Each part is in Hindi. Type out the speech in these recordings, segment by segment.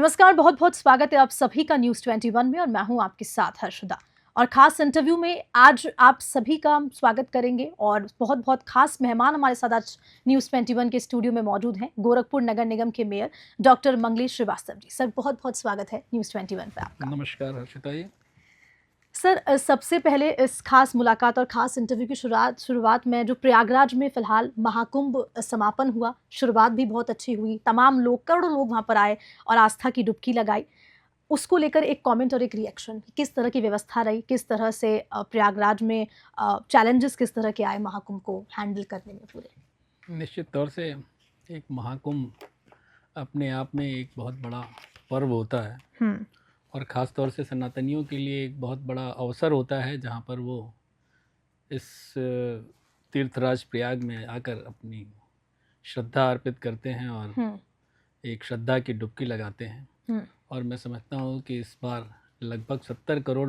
नमस्कार, बहुत बहुत स्वागत है आप सभी का न्यूज़ 21 में और मैं हूं आपके साथ हर्षदा। और खास इंटरव्यू में आज आप सभी का हम स्वागत करेंगे और बहुत बहुत खास मेहमान हमारे साथ आज न्यूज़ 21 के स्टूडियो में मौजूद हैं। गोरखपुर नगर निगम के mayor doctor Manglesh Srivastava ji. Sir, बहुत बहुत स्वागत है न्यूज़ 21 पे आपका। नमस्कार हर्षिता जी। सर, सबसे पहले इस खास मुलाकात और खास इंटरव्यू की शुरुआत में जो प्रयागराज में फिलहाल महाकुंभ समापन हुआ, शुरुआत भी बहुत अच्छी हुई, तमाम लोग, करोड़ों लोग वहाँ पर आए और आस्था की डुबकी लगाई। उसको लेकर एक कमेंट और एक रिएक्शन, किस तरह की व्यवस्था रही, किस तरह से प्रयागराज में चैलेंजेस किस तरह के आए महाकुंभ को हैंडल करने में पूरे? निश्चित तौर से एक महाकुंभ अपने आप में एक बहुत बड़ा पर्व होता है और ख़ास तौर से सनातनियों के लिए एक बहुत बड़ा अवसर होता है जहाँ पर वो इस तीर्थराज प्रयाग में आकर अपनी श्रद्धा अर्पित करते हैं और एक श्रद्धा की डुबकी लगाते हैं। और मैं समझता हूँ कि इस बार लगभग 70 करोड़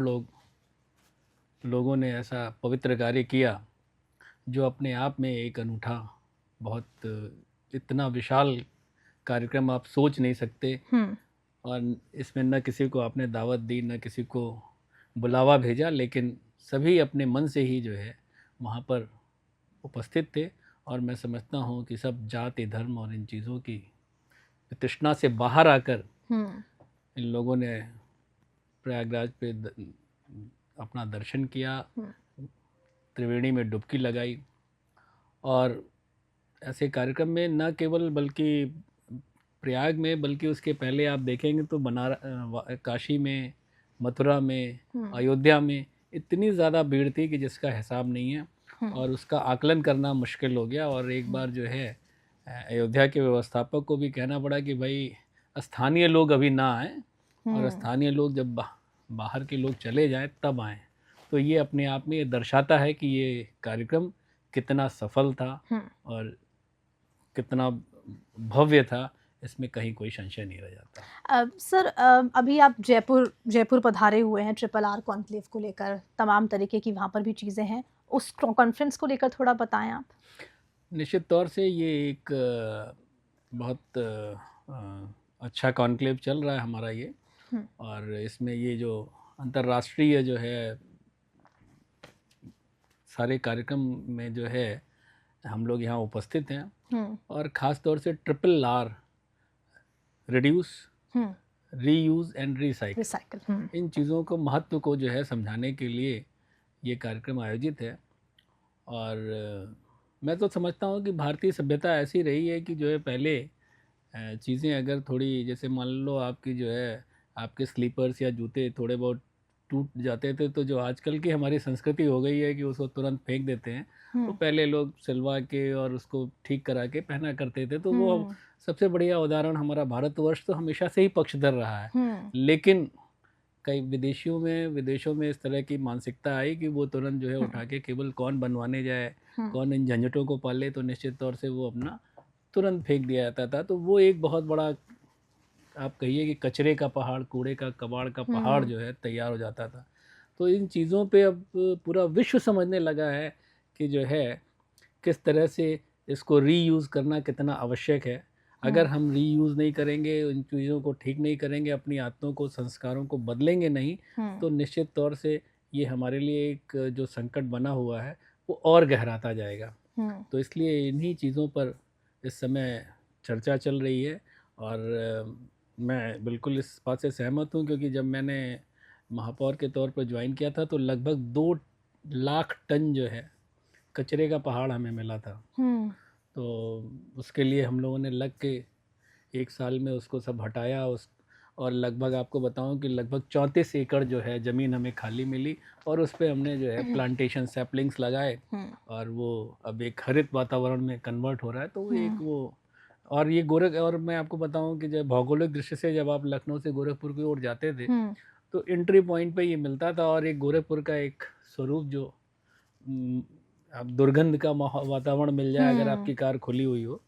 लोगों ने ऐसा पवित्र कार्य किया जो अपने आप में एक अनूठा, बहुत इतना विशाल कार्यक्रम आप सोच नहीं सकते। और इसमें न किसी को आपने दावत दी, न किसी को बुलावा भेजा, लेकिन सभी अपने मन से ही जो है वहाँ पर उपस्थित थे। और मैं समझता हूँ कि सब जाति धर्म और इन चीज़ों की तृष्णा से बाहर आकर इन लोगों ने प्रयागराज पे अपना दर्शन किया, त्रिवेणी में डुबकी लगाई। और ऐसे कार्यक्रम में न केवल बल्कि प्रयाग में, बल्कि उसके पहले आप देखेंगे तो काशी में, मथुरा में, अयोध्या में इतनी ज़्यादा भीड़ थी कि जिसका हिसाब नहीं है और उसका आकलन करना मुश्किल हो गया। और एक बार जो है अयोध्या के व्यवस्थापक को भी कहना पड़ा कि भाई स्थानीय लोग अभी ना आए और स्थानीय लोग जब बाहर के लोग चले जाएं तब आएँ। तो ये अपने आप में ये दर्शाता है कि ये कार्यक्रम कितना सफल था और कितना भव्य था, इसमें कहीं कोई संशय नहीं रह जाता। सर, अभी आप जयपुर पधारे हुए हैं RRR कॉन्क्लेव को लेकर, तमाम तरीके की वहाँ पर भी चीज़ें हैं, उस कॉन्फ्रेंस को लेकर थोड़ा बताएं आप। निश्चित तौर से ये एक बहुत अच्छा कॉन्क्लेव चल रहा है हमारा ये। और इसमें ये जो अंतर्राष्ट्रीय जो है सारे कार्यक्रम में जो है हम लोग यहाँ उपस्थित हैं और ख़ास तौर से RRR, reduce, reuse and recycle, इन चीज़ों को महत्व को जो है समझाने के लिए ये कार्यक्रम आयोजित है। और मैं तो समझता हूँ कि भारतीय सभ्यता ऐसी रही है कि जो है पहले चीज़ें अगर थोड़ी, जैसे मान लो आपकी जो है आपके स्लीपर्स या जूते थोड़े बहुत टूट जाते थे तो जो आजकल की हमारी संस्कृति हो गई है कि उसको तुरंत फेंक देते हैं, तो पहले लोग सिलवा के और उसको ठीक करा के पहना करते थे। तो वो सबसे बढ़िया उदाहरण हमारा भारतवर्ष तो हमेशा से ही पक्षधर रहा है। लेकिन कई विदेशों में इस तरह की मानसिकता आई कि वो तुरंत जो है उठा के केवल कौन बनवाने जाए, कौन इन झंझटों को पाले, तो निश्चित तौर से वो अपना तुरंत फेंक दिया जाता था। तो वो एक बहुत बड़ा, आप कहिए कि कचरे का पहाड़, कूड़े का कबाड़ का पहाड़ जो है तैयार हो जाता था। तो इन चीज़ों पे अब पूरा विश्व समझने लगा है कि जो है किस तरह से इसको रीयूज़ करना कितना आवश्यक है। अगर हम रीयूज़ नहीं करेंगे, इन चीज़ों को ठीक नहीं करेंगे, अपनी आदतों को, संस्कारों को बदलेंगे नहीं, तो निश्चित तौर से ये हमारे लिए एक जो संकट बना हुआ है वो और गहराता जाएगा। तो इसलिए इन्हीं चीज़ों पर इस समय चर्चा चल रही है। और मैं बिल्कुल इस बात से सहमत हूँ, क्योंकि जब मैंने महापौर के तौर पर ज्वाइन किया था तो लगभग 2 लाख टन जो है कचरे का पहाड़ हमें मिला था। तो उसके लिए हम लोगों ने लग के 1 साल में उसको सब हटाया। और लगभग आपको बताऊं कि लगभग 34 एकड़ जो है ज़मीन हमें खाली मिली और उस पर हमने जो है प्लांटेशन सैपलिंग्स लगाए और वो अब एक हरित वातावरण में कन्वर्ट हो रहा है। तो वो एक वो, और ये और मैं आपको बताऊं कि जब भौगोलिक दृष्टि से जब आप लखनऊ से गोरखपुर की ओर जाते थे तो एंट्री पॉइंट पे ये मिलता था। और एक गोरखपुर का एक स्वरूप जो आप दुर्गंध का वातावरण मिल जाए अगर आपकी कार खुली हुई हो,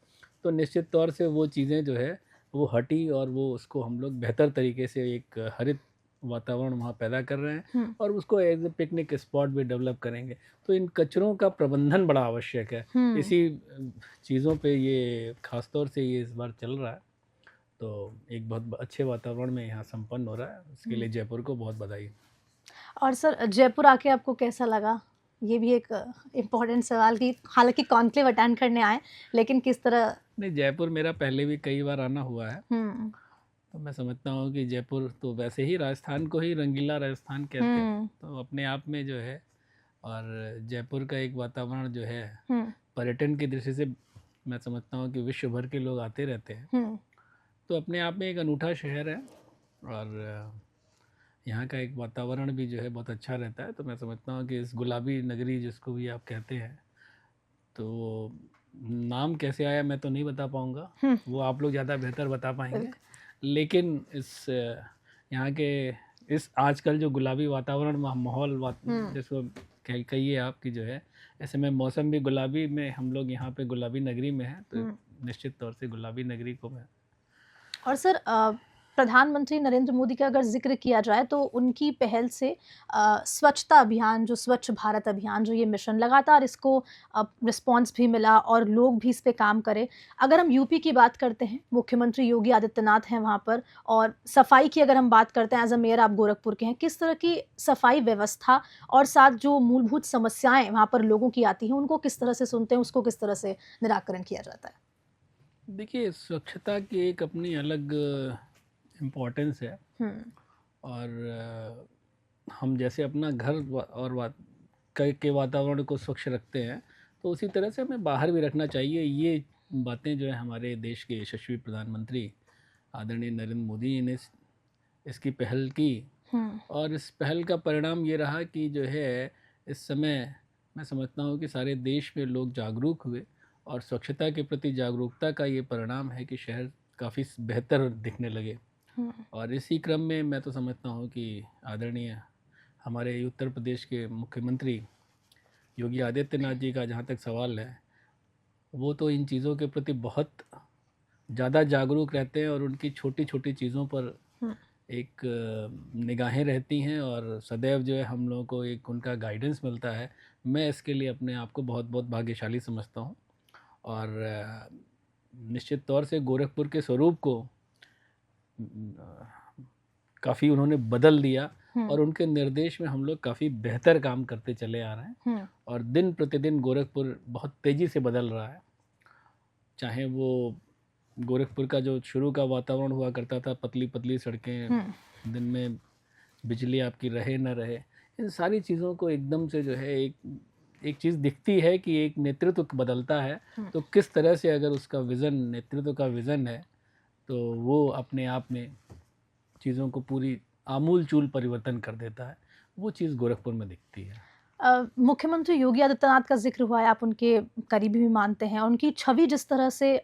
तो निश्चित तौर से वो चीज़ें जो है वो हटी और वो उसको हम लोग बेहतर तरीके से एक हरित वातावरण वहाँ पैदा कर रहे हैं और उसको एज ए पिकनिक स्पॉट भी डेवलप करेंगे। तो इन कचरों का प्रबंधन बड़ा आवश्यक है। इसी चीज़ों पे ये खासतौर से ये इस बार चल रहा है। तो एक बहुत अच्छे वातावरण में यहाँ संपन्न हो रहा है, उसके लिए जयपुर को बहुत बधाई। और सर जयपुर आके आपको कैसा लगा? ये भी एक इम्पोर्टेंट सवाल कि हालांकि कॉन्क्लेव अटेंड करने आए, लेकिन किस तरह? नहीं, जयपुर मेरा पहले भी कई बार आना हुआ है, तो मैं समझता हूँ कि जयपुर तो वैसे ही राजस्थान को ही रंगीला राजस्थान कहते हैं, तो अपने आप में जो है, और जयपुर का एक वातावरण जो है पर्यटन की दृष्टि से मैं समझता हूँ कि विश्व भर के लोग आते रहते हैं, तो अपने आप में एक अनूठा शहर है और यहाँ का एक वातावरण भी जो है बहुत अच्छा रहता है। तो मैं समझता हूँ कि इस गुलाबी नगरी जिसको भी आप कहते हैं, तो नाम कैसे आया मैं तो नहीं बता पाऊँगा, वो आप लोग ज़्यादा बेहतर बता पाएंगे, लेकिन इस यहाँ के इस आजकल जो गुलाबी वातावरण माहौल जिसको कहिए आपकी जो है, ऐसे में मौसम भी गुलाबी में, हम लोग यहाँ पे गुलाबी नगरी में हैं, तो निश्चित तौर से गुलाबी नगरी को मैं। और सर प्रधानमंत्री नरेंद्र मोदी का अगर जिक्र किया जाए तो उनकी पहल से स्वच्छता अभियान, जो स्वच्छ भारत अभियान, जो ये मिशन लगातार इसको रिस्पांस भी मिला और लोग भी इस पे काम करे। अगर हम यूपी की बात करते हैं, मुख्यमंत्री योगी आदित्यनाथ हैं वहाँ पर, और सफाई की अगर हम बात करते हैं, एज अ मेयर आप गोरखपुर के हैं, किस तरह की सफाई व्यवस्था और साथ जो मूलभूत समस्याएं वहाँ पर लोगों की आती हैं उनको किस तरह से सुनते हैं, उसको किस तरह से निराकरण किया जाता है? देखिए, स्वच्छता की एक अपनी अलग इम्पोर्टेंस है, और हम जैसे अपना घर और के वातावरण को स्वच्छ रखते हैं, तो उसी तरह से हमें बाहर भी रखना चाहिए। ये बातें जो है हमारे देश के यशस्वी प्रधानमंत्री आदरणीय नरेंद्र मोदी जी ने इसकी पहल की, और इस पहल का परिणाम ये रहा कि जो है इस समय मैं समझता हूँ कि सारे देश में लोग जागरूक हुए, और स्वच्छता के प्रति जागरूकता का ये परिणाम है कि शहर काफ़ी बेहतर दिखने लगे। और इसी क्रम में मैं तो समझता हूँ कि आदरणीय हमारे उत्तर प्रदेश के मुख्यमंत्री योगी आदित्यनाथ जी का जहाँ तक सवाल है, वो तो इन चीज़ों के प्रति बहुत ज़्यादा जागरूक रहते हैं, और उनकी छोटी छोटी चीज़ों पर एक निगाहें रहती हैं, और सदैव जो है हम लोगों को एक उनका गाइडेंस मिलता है। मैं इसके लिए अपने आप को बहुत बहुत भाग्यशाली समझता हूँ, और निश्चित तौर से गोरखपुर के स्वरूप को काफ़ी उन्होंने बदल दिया, और उनके निर्देश में हम लोग काफ़ी बेहतर काम करते चले आ रहे हैं, और दिन प्रतिदिन गोरखपुर बहुत तेज़ी से बदल रहा है। चाहे वो गोरखपुर का जो शुरू का वातावरण हुआ करता था, पतली पतली सड़कें, दिन में बिजली आपकी रहे न रहे, इन सारी चीज़ों को एकदम से जो है एक चीज़ दिखती है कि एक नेतृत्व बदलता है, तो किस तरह से अगर उसका विज़न, नेतृत्व का विज़न है, तो वो अपने आप में चीज़ों को पूरी आमूल चूल परिवर्तन कर देता है। वो चीज़ गोरखपुर में दिखती है। मुख्यमंत्री योगी आदित्यनाथ का जिक्र हुआ है, आप उनके करीबी भी मानते हैं, और उनकी छवि जिस तरह से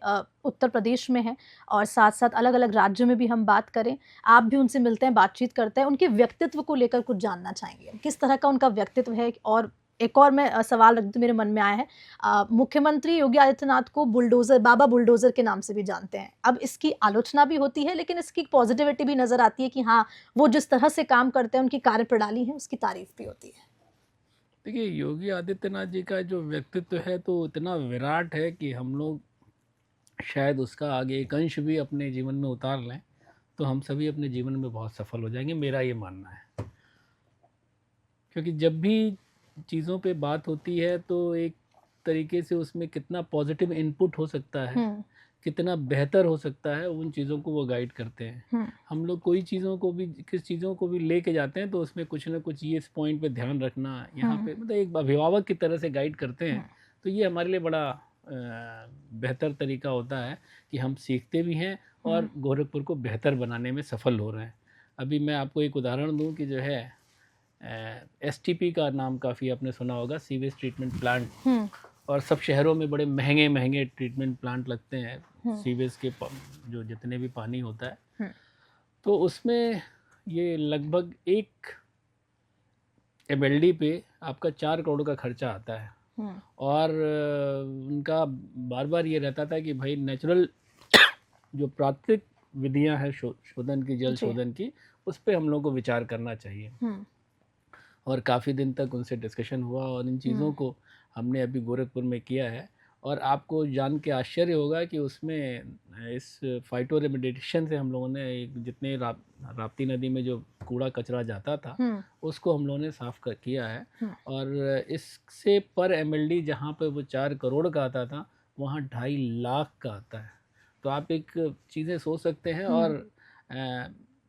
उत्तर प्रदेश में है और साथ साथ अलग अलग राज्यों में भी हम बात करें, आप भी उनसे मिलते हैं, बातचीत करते हैं, उनके व्यक्तित्व को लेकर कुछ जानना चाहेंगे, किस तरह का उनका व्यक्तित्व है? और एक और मैं सवाल रख दूं, मेरे मन में आया है, मुख्यमंत्री योगी आदित्यनाथ को बुलडोज़र, बाबा बुलडोज़र के नाम से भी जानते हैं। अब इसकी आलोचना भी होती है, लेकिन इसकी पॉजिटिविटी भी नज़र आती है कि हाँ, वो जिस तरह से काम करते हैं, उनकी कार्यप्रणाली है, उसकी तारीफ भी होती है। देखिए, योगी आदित्यनाथ जी का जो व्यक्तित्व है तो इतना विराट है कि हम लोग शायद उसका आगे एक अंश भी अपने जीवन में उतार लें तो हम सभी अपने जीवन में बहुत सफल हो जाएंगे, मेरा ये मानना है। क्योंकि जब भी चीज़ों पे बात होती है तो एक तरीके से उसमें कितना पॉजिटिव इनपुट हो सकता है, कितना बेहतर हो सकता है, उन चीज़ों को वो गाइड करते हैं। हम लोग कोई चीज़ों को भी, किस चीज़ों को भी लेके जाते हैं तो उसमें कुछ ना कुछ ये इस पॉइंट पे ध्यान रखना, यहाँ पे मतलब एक अभिभावक की तरह से गाइड करते हैं। तो ये हमारे लिए बड़ा बेहतर तरीका होता है कि हम सीखते भी हैं और गोरखपुर को बेहतर बनाने में सफल हो रहे हैं। अभी मैं आपको एक उदाहरण दूँ कि जो है STP का नाम काफ़ी आपने सुना होगा, सीवेज ट्रीटमेंट प्लांट, और सब शहरों में बड़े महंगे महंगे ट्रीटमेंट प्लांट लगते हैं सीवेज के, जो जितने भी पानी होता है, तो उसमें ये लगभग 1 MLD पे आपका 4 करोड़ का खर्चा आता है। और उनका बार बार ये रहता था कि भाई नेचुरल जो प्राकृतिक विधियां हैं शोधन की, जल शोधन की, उस पर हम लोग को विचार करना चाहिए। और काफ़ी दिन तक उनसे डिस्कशन हुआ और इन चीज़ों को हमने अभी गोरखपुर में किया है। और आपको जान के आश्चर्य होगा कि उसमें इस फाइटो रेमिडिएशन से हम लोगों ने जितने राप्ती नदी में जो कूड़ा कचरा जाता था उसको हम लोगों ने साफ किया है। और इससे पर MLD जहाँ पे वो 4 करोड़ का आता था वहाँ 2.5 लाख का आता है। तो आप एक चीज़ें सोच सकते हैं। और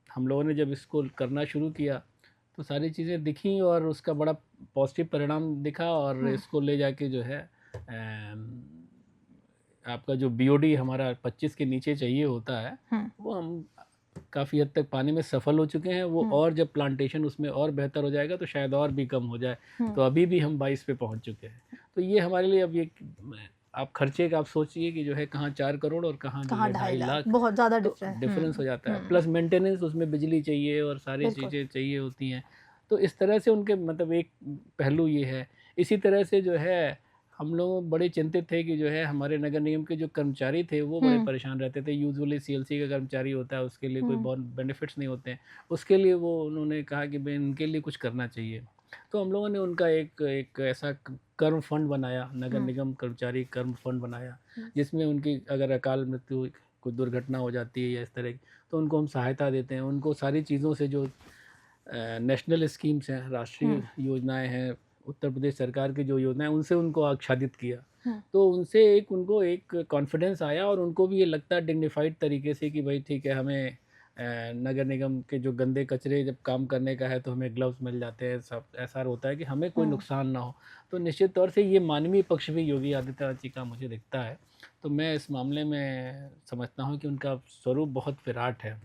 हम लोगों ने जब इसको करना शुरू किया तो सारी चीज़ें दिखी और उसका बड़ा पॉजिटिव परिणाम दिखा। और इसको ले जाके जो है आपका जो BOD हमारा 25 के नीचे चाहिए होता है वो हम काफ़ी हद तक पाने में सफल हो चुके हैं। वो और जब प्लांटेशन उसमें और बेहतर हो जाएगा तो शायद और भी कम हो जाए। तो अभी भी हम 22 पे पहुंच चुके हैं। तो ये हमारे लिए अब ये आप खर्चे का आप सोचिए कि जो है कहाँ 4 करोड़ और कहाँ 2.5 लाख, बहुत ज़्यादा डिफरेंस हो जाता है। प्लस मेंटेनेंस, उसमें बिजली चाहिए और सारी चीज़ें चाहिए होती हैं। तो इस तरह से उनके मतलब एक पहलू ये है। इसी तरह से जो है हम लोग बड़े चिंतित थे कि जो है हमारे नगर निगम के जो कर्मचारी थे वो बड़े परेशान रहते थे। यूजुअली CLC का कर्मचारी होता है, उसके लिए कोई बहुत बेनिफिट्स नहीं होते हैं। उसके लिए वो उन्होंने कहा कि भाई इनके लिए कुछ करना चाहिए। तो हम लोगों ने उनका एक ऐसा कर्म फंड बनाया, नगर निगम कर्मचारी कर्म फंड बनाया, जिसमें उनकी अगर अकाल मृत्यु, कोई दुर्घटना हो जाती है या इस तरह की, तो उनको हम सहायता देते हैं। उनको सारी चीज़ों से जो नेशनल स्कीम्स हैं, राष्ट्रीय योजनाएं हैं, उत्तर प्रदेश सरकार की जो योजनाएं, उनसे उनको आच्छादित किया। तो उनसे उनको एक कॉन्फिडेंस आया और उनको भी ये लगता है डिग्निफाइड तरीके से कि भाई ठीक है, हमें नगर निगम के जो गंदे कचरे जब काम करने का है तो हमें ग्लव्स मिल जाते हैं, सब ऐसा होता है कि हमें कोई नुकसान ना हो। तो निश्चित तौर से ये मानवीय पक्ष भी योगी आदित्यनाथ जी का मुझे दिखता है। तो मैं इस मामले में समझता हूँ कि उनका स्वरूप बहुत विराट है।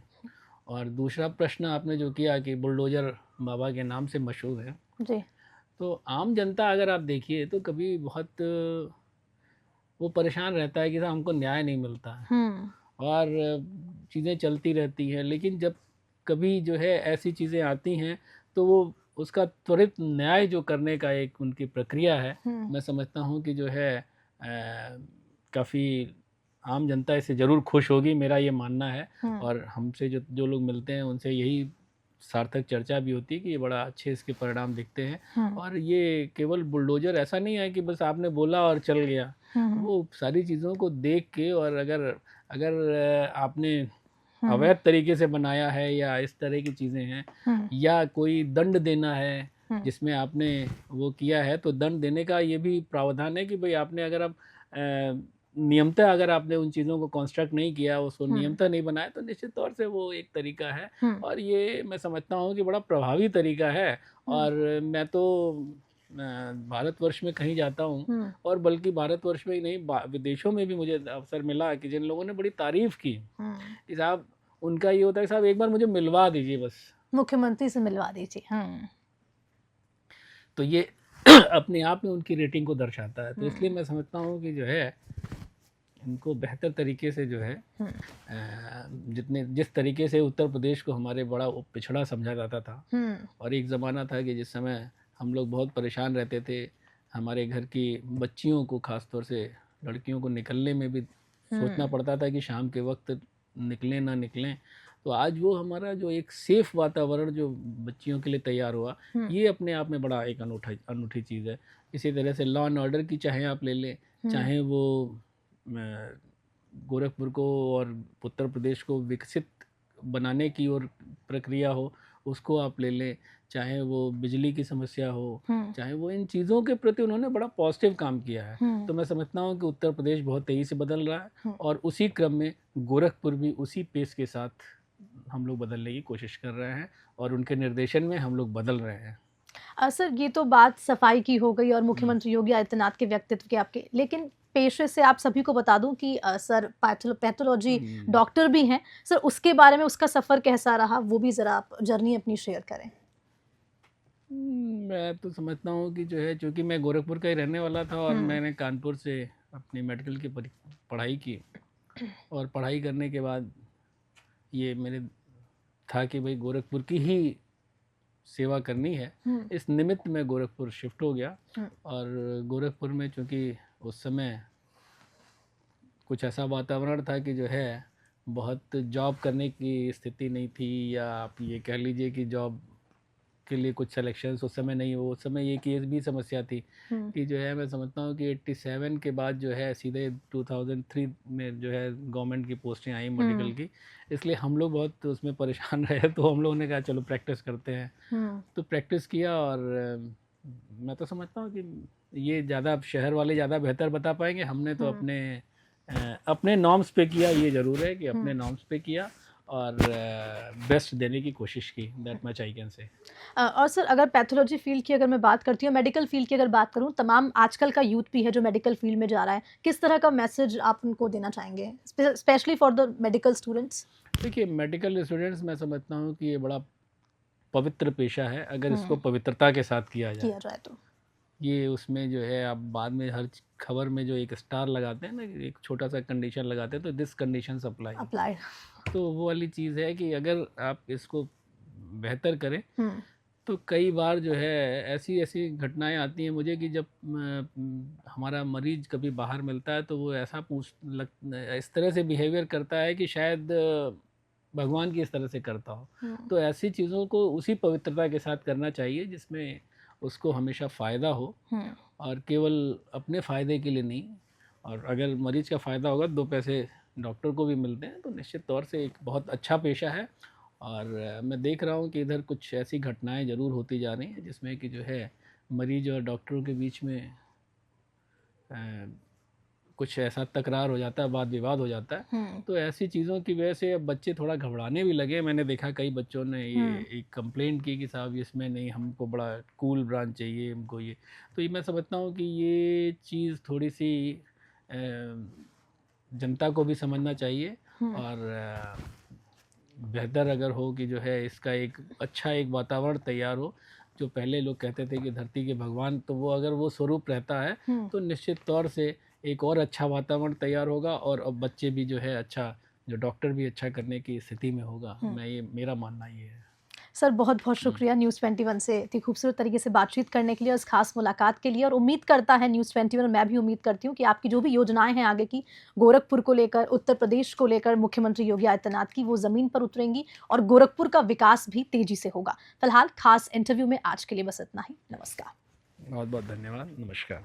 और दूसरा प्रश्न आपने जो किया कि बुलडोजर बाबा के नाम से मशहूर है जी। तो आम जनता अगर आप देखिए तो कभी बहुत वो परेशान रहता है कि साहब हमको न्याय नहीं मिलता है और चीज़ें चलती रहती हैं। लेकिन जब कभी जो है ऐसी चीज़ें आती हैं तो वो उसका त्वरित न्याय जो करने का एक उनकी प्रक्रिया है, मैं समझता हूँ कि जो है काफ़ी आम जनता इससे ज़रूर खुश होगी, मेरा ये मानना है। और हमसे जो लोग मिलते हैं उनसे यही सार्थक चर्चा भी होती है कि ये बड़ा अच्छे इसके परिणाम दिखते हैं। और ये केवल बुलडोजर ऐसा नहीं है कि बस आपने बोला और चल गया। वो सारी चीज़ों को देख के, और अगर आपने अवैध तरीके से बनाया है या इस तरह की चीज़ें हैं या कोई दंड देना है जिसमें आपने वो किया है, तो दंड देने का ये भी प्रावधान है कि भाई आपने अगर आप नियमतः अगर आपने उन चीज़ों को कंस्ट्रक्ट नहीं किया, उसको नियमतः नहीं बनाया, तो निश्चित तौर से वो एक तरीका है। और ये मैं समझता हूँ कि बड़ा प्रभावी तरीका है। और मैं तो भारतवर्ष में कहीं जाता हूँ, और बल्कि भारतवर्ष में ही नहीं, विदेशों में भी मुझे अवसर मिला कि जिन लोगों ने बड़ी तारीफ़ की कि साहब, उनका ये होता है कि साहब एक बार मुझे मिलवा दीजिए, बस मुख्यमंत्री से मिलवा दीजिए। तो ये अपने आप में उनकी रेटिंग को दर्शाता है। तो इसलिए मैं समझता हूँ कि जो है इनको बेहतर तरीके से जो है जिस तरीके से उत्तर प्रदेश को हमारे बड़ा पिछड़ा समझा जाता था, और एक ज़माना था कि जिस समय हम लोग बहुत परेशान रहते थे, हमारे घर की बच्चियों को, ख़ासतौर से लड़कियों को निकलने में भी सोचना पड़ता था कि शाम के वक्त निकलें ना निकलें। तो आज वो हमारा जो एक सेफ़ वातावरण जो बच्चियों के लिए तैयार हुआ, ये अपने आप में बड़ा एक अनूठी चीज़ है। इसी तरह से लॉ एंड ऑर्डर की चाहे आप ले लें, चाहे वो गोरखपुर को और उत्तर प्रदेश को विकसित बनाने की और प्रक्रिया हो, उसको आप ले लें, चाहे वो बिजली की समस्या हो, चाहे वो, इन चीज़ों के प्रति उन्होंने बड़ा पॉजिटिव काम किया है। तो मैं समझता हूँ कि उत्तर प्रदेश बहुत तेज़ी से बदल रहा है, और उसी क्रम में गोरखपुर भी उसी पेस के साथ हम लोग बदलने की कोशिश कर रहे हैं, और उनके निर्देशन में हम लोग बदल रहे हैं। सर, ये तो बात सफाई की हो गई और मुख्यमंत्री योगी आदित्यनाथ के व्यक्तित्व की आपके, लेकिन पेशे से आप सभी को बता दूं कि सर पैथोलॉजी डॉक्टर भी हैं सर, उसके बारे में उसका सफ़र कैसा रहा, वो भी ज़रा आप जर्नी अपनी शेयर करें। मैं तो समझता हूँ कि जो है, चूँकि मैं गोरखपुर का ही रहने वाला था और मैंने कानपुर से अपनी मेडिकल की पढ़ाई की, और पढ़ाई करने के बाद ये मेरे था कि भाई गोरखपुर की ही सेवा करनी है। इस निमित्त मैं गोरखपुर शिफ्ट हो गया। और गोरखपुर में चूँकि उस समय कुछ ऐसा वातावरण था कि जो है बहुत जॉब करने की स्थिति नहीं थी, या आप ये कह लीजिए कि जॉब के लिए कुछ सिलेक्शन उस समय नहीं हो, उस समय ये केस भी समस्या थी कि जो है मैं समझता हूँ कि 87 के बाद जो है सीधे 2003 में जो है गवर्नमेंट की पोस्टें आई मेडिकल की, इसलिए हम लोग बहुत उसमें परेशान रहे। तो हम लोगों ने कहा चलो प्रैक्टिस करते हैं, तो प्रैक्टिस किया। और मैं तो समझता हूँ कि ये ज़्यादा शहर वाले ज़्यादा बेहतर बता पाएंगे। हमने तो अपने नॉर्म्स पे किया, ये ज़रूर है कि अपने नॉर्म्स पे किया और बेस्ट देने की कोशिश की, that much I can say. और सर अगर पैथोलॉजी फील्ड की अगर मैं बात करती हूँ, मेडिकल फील्ड की अगर बात करूँ, तमाम आजकल का यूथ भी है जो मेडिकल फील्ड में जा रहा है, किस तरह का मैसेज आप उनको देना चाहेंगे, specially for the medical students? देखिए, मेडिकल स्टूडेंट्स मैं समझता हूँ कि ये बड़ा पवित्र पेशा है, अगर इसको पवित्रता के साथ किया जाए तो ये उसमें जो है आप बाद में हर खबर में जो एक स्टार लगाते हैं ना, एक छोटा सा कंडीशन लगाते हैं, तो दिस कंडीशंस अप्लाई, तो वो वाली चीज़ है कि अगर आप इसको बेहतर करें तो कई बार जो है ऐसी घटनाएं आती हैं मुझे कि जब हमारा मरीज कभी बाहर मिलता है तो वो ऐसा इस तरह से बिहेवियर करता है कि शायद भगवान की इस तरह से करता हो। तो ऐसी चीज़ों को उसी पवित्रता के साथ करना चाहिए जिसमें उसको हमेशा फ़ायदा हो, और केवल अपने फ़ायदे के लिए नहीं। और अगर मरीज का फ़ायदा होगा, 2 पैसे डॉक्टर को भी मिलते हैं, तो निश्चित तौर से एक बहुत अच्छा पेशा है। और मैं देख रहा हूँ कि इधर कुछ ऐसी घटनाएं ज़रूर होती जा रही हैं जिसमें कि जो है मरीज और डॉक्टरों के बीच में कुछ ऐसा तकरार हो जाता है, वाद विवाद हो जाता है। तो ऐसी चीज़ों की वजह से अब बच्चे थोड़ा घबराने भी लगे। मैंने देखा कई बच्चों ने ये एक कंप्लेंट की कि साहब इसमें नहीं, हमको बड़ा कूल ब्रांच चाहिए, हमको ये। तो ये मैं समझता हूँ कि ये चीज़ थोड़ी सी जनता को भी समझना चाहिए, और बेहतर अगर हो कि जो है इसका एक अच्छा एक वातावरण तैयार हो। जो पहले लोग कहते थे कि धरती के भगवान, तो वो अगर वो स्वरूप रहता है तो निश्चित तौर से एक और अच्छा वातावरण तैयार होगा, और अब बच्चे भी जो है अच्छा, जो डॉक्टर भी अच्छा करने की स्थिति में होगा। मेरा मानना ये है। सर बहुत बहुत शुक्रिया न्यूज़ 21 से इतनी खूबसूरत तरीके से बातचीत करने के लिए, इस खास मुलाकात के लिए। और उम्मीद करता है न्यूज़ 21, और मैं भी उम्मीद करती हूँ कि आपकी जो भी योजनाएं हैं आगे की, गोरखपुर को लेकर, उत्तर प्रदेश को लेकर, मुख्यमंत्री योगी आदित्यनाथ की, वो ज़मीन पर उतरेंगी और गोरखपुर का विकास भी तेजी से होगा। फिलहाल खास इंटरव्यू में आज के लिए बस इतना ही। नमस्कार। बहुत बहुत धन्यवाद। नमस्कार।